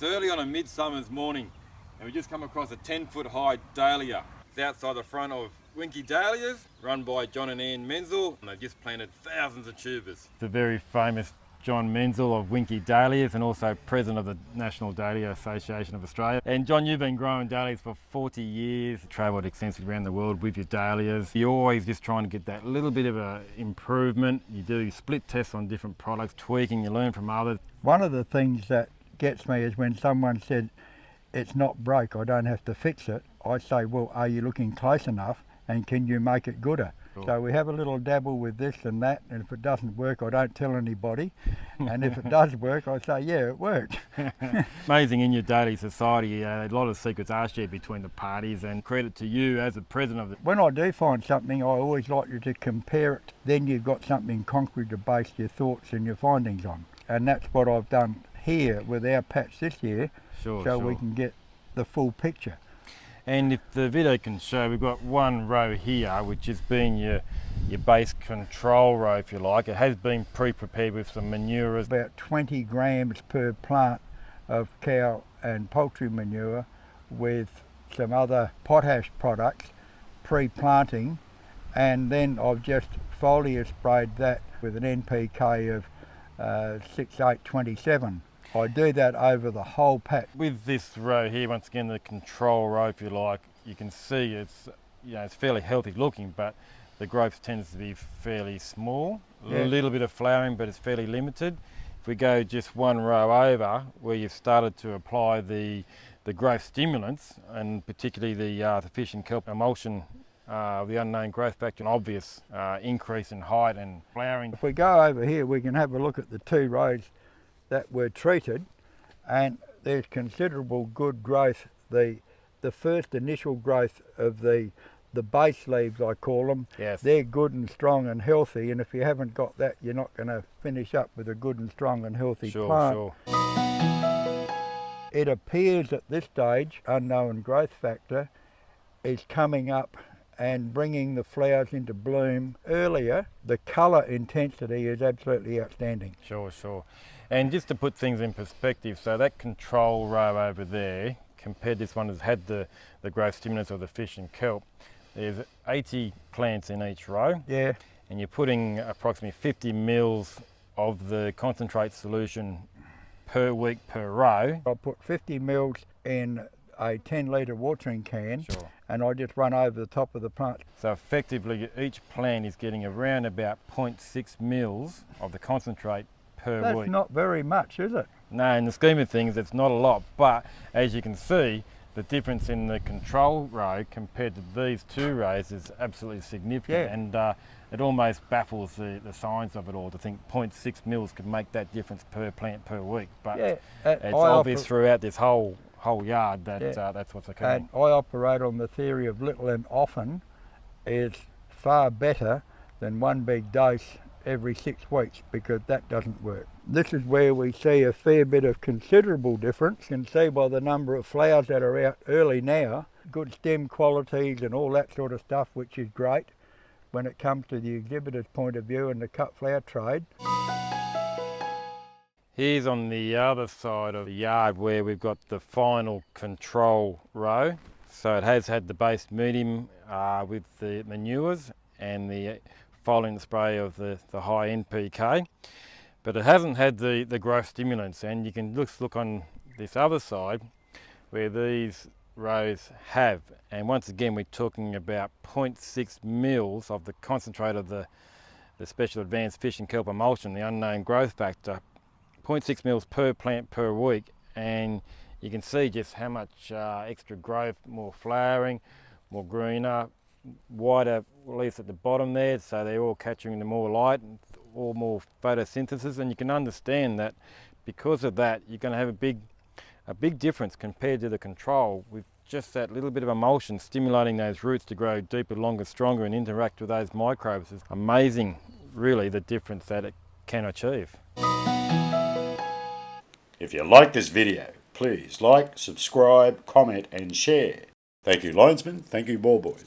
early on a midsummer's morning and we just come across a 10-foot high Dahlia. It's outside the front of Dahlias, run by John and Ann Menzel, and they've just planted thousands of tubers. The very famous John Menzel of Dahlias and also president of the National Dahlia Association of Australia. And John, you've been growing dahlias for 40 years, travelled extensively around the world with your dahlias. You're always just trying to get that little bit of an improvement. You do split tests on different products, tweaking, you learn from others. One of the things that gets me is when someone said, it's not broke, I don't have to fix it. I say, well, are you looking close enough and can you make it gooder? Sure. So we have a little dabble with this and that, and if it doesn't work, I don't tell anybody. And if it does work, I say, yeah, it worked. Amazing, in your daily society, a lot of secrets are shared between the parties, and credit to you as the president of it. When I do find something, I always like you to compare it. Then you've got something concrete to base your thoughts and your findings on. And that's what I've done here with our patch this year, so we can get the full picture. And if the video can show, we've got one row here which has been your base control row, if you like. It has been pre-prepared with some manure. About 20 grams per plant of cow and poultry manure with some other potash products pre-planting, and then I've just foliar sprayed that with an NPK of 6,827. I do that over the whole patch. With this row here, once again, the control row, if you like, you can see it's fairly healthy looking, but the growth tends to be fairly small. Yeah. A little bit of flowering, but it's fairly limited. If we go just one row over, where you've started to apply the growth stimulants, and particularly the fish and kelp emulsion, the unknown growth factor, an obvious increase in height and flowering. If we go over here, we can have a look at the two rows that were treated, and there's considerable good growth. The first initial growth of the base leaves, I call them, yes, they're good and strong and healthy, and if you haven't got that, you're not going to finish up with a good and strong and healthy plant. Sure. It appears at this stage, unknown growth factor is coming up and bringing the flowers into bloom earlier. The colour intensity is absolutely outstanding. Sure. And just to put things in perspective, so that control row over there, compared to this one that's had the growth stimulants of the fish and kelp, there's 80 plants in each row. Yeah. And you're putting approximately 50 mils of the concentrate solution per week per row. I put 50 mils in a 10-litre watering can, sure, and I just run over the top of the plant. So effectively each plant is getting around about 0.6 mils of the concentrate per week. That's not very much, is it? No, in the scheme of things it's not a lot, but as you can see, the difference in the control row compared to these two rows is absolutely significant. Yeah. And it almost baffles the science of it all to think 0.6 mils could make that difference per plant per week, but yeah, it's obvious throughout this whole yard that that's what's occurring. And I operate on the theory of little and often is far better than one big dose every 6 weeks, because that doesn't work. This is where we see a fair bit of considerable difference. You can see by the number of flowers that are out early now, good stem qualities and all that sort of stuff, which is great when it comes to the exhibitor's point of view and the cut flower trade. Here's on the other side of the yard where we've got the final control row. So it has had the base medium with the manures and the following spray of the high NPK, but it hasn't had the growth stimulants. And you can look on this other side where these rows have, and once again we're talking about 0.6 mils of the concentrate of the special advanced fish and kelp emulsion, the unknown growth factor, 0.6 mils per plant per week, and you can see just how much extra growth, more flowering, more greener, wider leaves at the bottom there, so they're all catching the more light, all more photosynthesis, and you can understand that because of that you're going to have a big difference compared to the control, with just that little bit of emulsion stimulating those roots to grow deeper, longer, stronger and interact with those microbes. It's amazing really the difference that it can achieve. If you like this video, please like, subscribe, comment and share. Thank you linesmen, thank you ball boys.